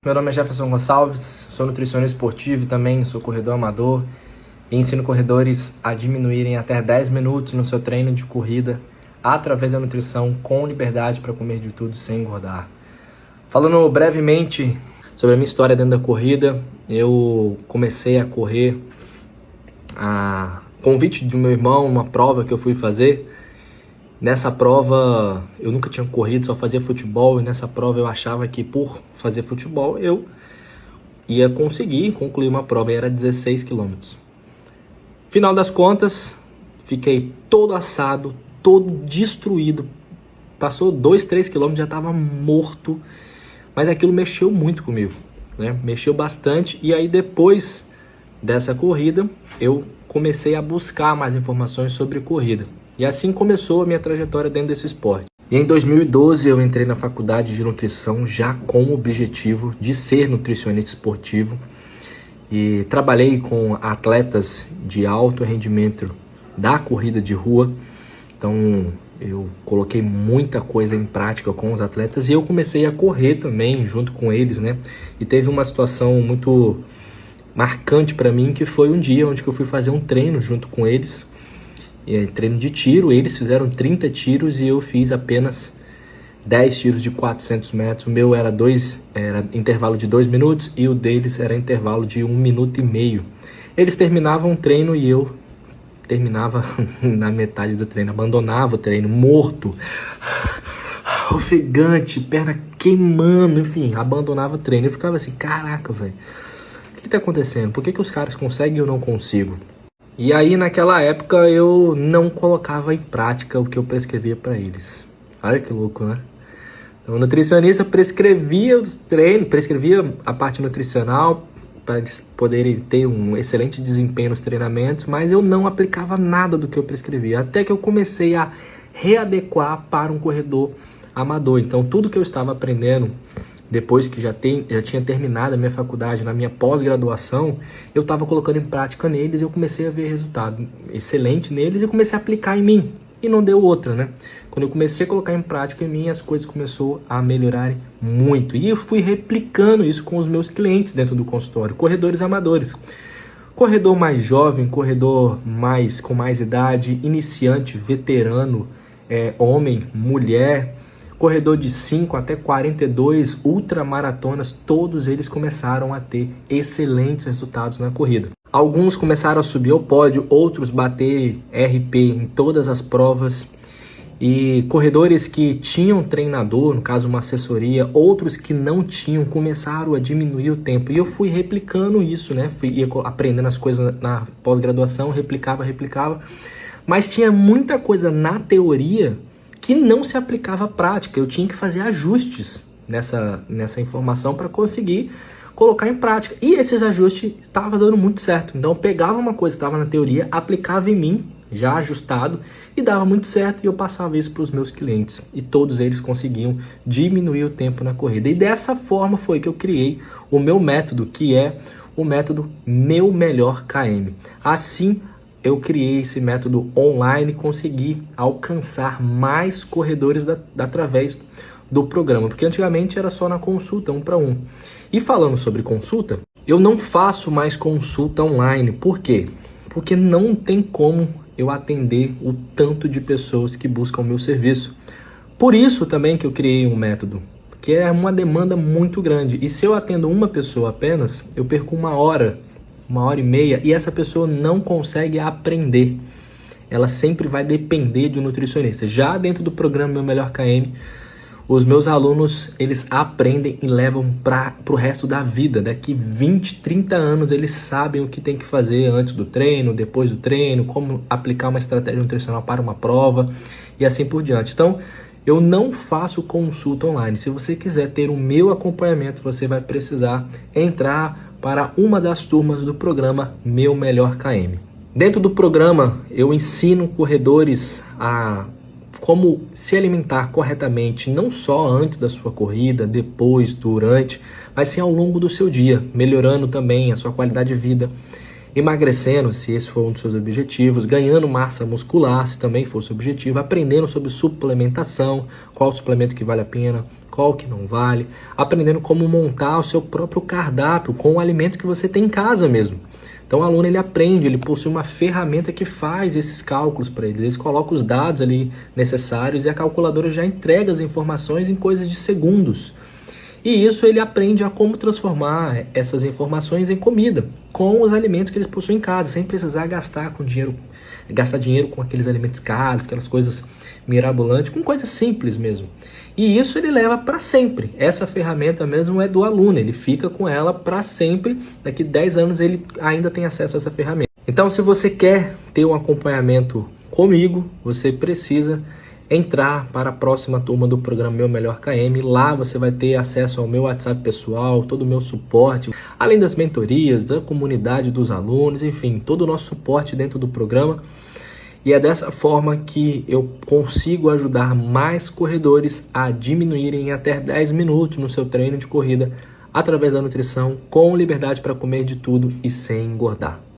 Meu nome é Jefferson Gonçalves, sou nutricionista esportivo e também sou corredor amador e ensino corredores a diminuírem até 10 minutos no seu treino de corrida através da nutrição com liberdade para comer de tudo sem engordar. Falando brevemente sobre a minha história dentro da corrida, eu comecei a correr a convite do meu irmão, uma prova que eu fui fazer. Nessa prova eu nunca tinha corrido, só fazia futebol, e nessa prova eu achava que por fazer futebol eu ia conseguir concluir uma prova, e era 16 quilômetros. Final das contas, fiquei todo assado, todo destruído, passou 2, 3 quilômetros, já estava morto, mas aquilo mexeu muito comigo, né? Mexeu bastante, e aí depois dessa corrida eu comecei a buscar mais informações sobre corrida. E assim começou a minha trajetória dentro desse esporte. E em 2012 eu entrei na faculdade de nutrição já com o objetivo de ser nutricionista esportivo. E trabalhei com atletas de alto rendimento da corrida de rua. Então eu coloquei muita coisa em prática com os atletas e eu comecei a correr também junto com eles, né? E teve uma situação muito marcante para mim, que foi um dia onde eu fui fazer um treino junto com eles. Treino de tiro, eles fizeram 30 tiros e eu fiz apenas 10 tiros de 400 metros. O meu era intervalo de 2 minutos e o deles era intervalo de 1 minuto e meio. Eles terminavam o treino e eu terminava na metade do treino, abandonava o treino, morto, ofegante, perna queimando, enfim, abandonava o treino. Eu ficava assim, caraca, velho, o que tá acontecendo? Por que os caras conseguem e eu não consigo? E aí, naquela época, eu não colocava em prática o que eu prescrevia para eles. Olha que louco, né? Então, o nutricionista prescrevia os treinos, prescrevia a parte nutricional para eles poderem ter um excelente desempenho nos treinamentos, mas eu não aplicava nada do que eu prescrevia. Até que eu comecei a readequar para um corredor amador. Então, tudo que eu estava aprendendo depois que já tinha terminado a minha faculdade, na minha pós-graduação, eu estava colocando em prática neles e eu comecei a ver resultado excelente neles e comecei a aplicar em mim. E não deu outra, né? Quando eu comecei a colocar em prática em mim, as coisas começaram a melhorarem muito. E eu fui replicando isso com os meus clientes dentro do consultório, corredores amadores. Corredor mais jovem, corredor com mais idade, iniciante, veterano, homem, mulher, corredor de 5 até 42 ultramaratonas, todos eles começaram a ter excelentes resultados na corrida. Alguns começaram a subir ao pódio, outros bater RP em todas as provas. E corredores que tinham treinador, no caso uma assessoria, outros que não tinham, começaram a diminuir o tempo. E eu fui replicando isso, né? Ia aprendendo as coisas na pós-graduação, replicava. Mas tinha muita coisa na teoria que não se aplicava à prática. Eu tinha que fazer ajustes nessa informação para conseguir colocar em prática. E esses ajustes estavam dando muito certo. Então eu pegava uma coisa que estava na teoria, aplicava em mim, já ajustado, e dava muito certo, e eu passava isso para os meus clientes. E todos eles conseguiam diminuir o tempo na corrida. E dessa forma foi que eu criei o meu método, que é o método Meu Melhor KM. Assim, eu criei esse método online e consegui alcançar mais corredores através do programa. Porque antigamente era só na consulta, 1 para 1. E falando sobre consulta, eu não faço mais consulta online. Por quê? Porque não tem como eu atender o tanto de pessoas que buscam o meu serviço. Por isso também que eu criei um método, que é uma demanda muito grande. E se eu atendo uma pessoa apenas, eu perco 1 hora, 1h30, e essa pessoa não consegue aprender. Ela sempre vai depender de um nutricionista. Já dentro do programa Meu Melhor KM, os meus alunos, eles aprendem e levam para o resto da vida. Daqui 20, 30 anos, eles sabem o que tem que fazer antes do treino, depois do treino, como aplicar uma estratégia nutricional para uma prova e assim por diante. Então, eu não faço consulta online. Se você quiser ter o meu acompanhamento, você vai precisar entrar para uma das turmas do programa Meu Melhor KM. Dentro do programa, eu ensino corredores a como se alimentar corretamente, não só antes da sua corrida, depois, durante, mas sim ao longo do seu dia, melhorando também a sua qualidade de vida, emagrecendo, se esse for um dos seus objetivos, ganhando massa muscular, se também for o seu objetivo, aprendendo sobre suplementação, qual suplemento que vale a pena, qual qual que não vale, aprendendo como montar o seu próprio cardápio com o alimento que você tem em casa mesmo. Então o aluno ele aprende, ele possui uma ferramenta que faz esses cálculos para ele. Eles colocam os dados ali necessários e a calculadora já entrega as informações em coisas de segundos. E isso ele aprende a como transformar essas informações em comida, com os alimentos que eles possuem em casa, sem precisar gastar dinheiro com aqueles alimentos caros, aquelas coisas mirabolantes, com coisas simples mesmo. E isso ele leva para sempre. Essa ferramenta mesmo é do aluno, ele fica com ela para sempre. Daqui 10 anos ele ainda tem acesso a essa ferramenta. Então, se você quer ter um acompanhamento comigo, você precisa entrar para a próxima turma do programa Meu Melhor KM. Lá você vai ter acesso ao meu WhatsApp pessoal, todo o meu suporte, além das mentorias, da comunidade dos alunos, enfim, todo o nosso suporte dentro do programa. E é dessa forma que eu consigo ajudar mais corredores a diminuírem até 10 minutos no seu treino de corrida através da nutrição, com liberdade para comer de tudo e sem engordar.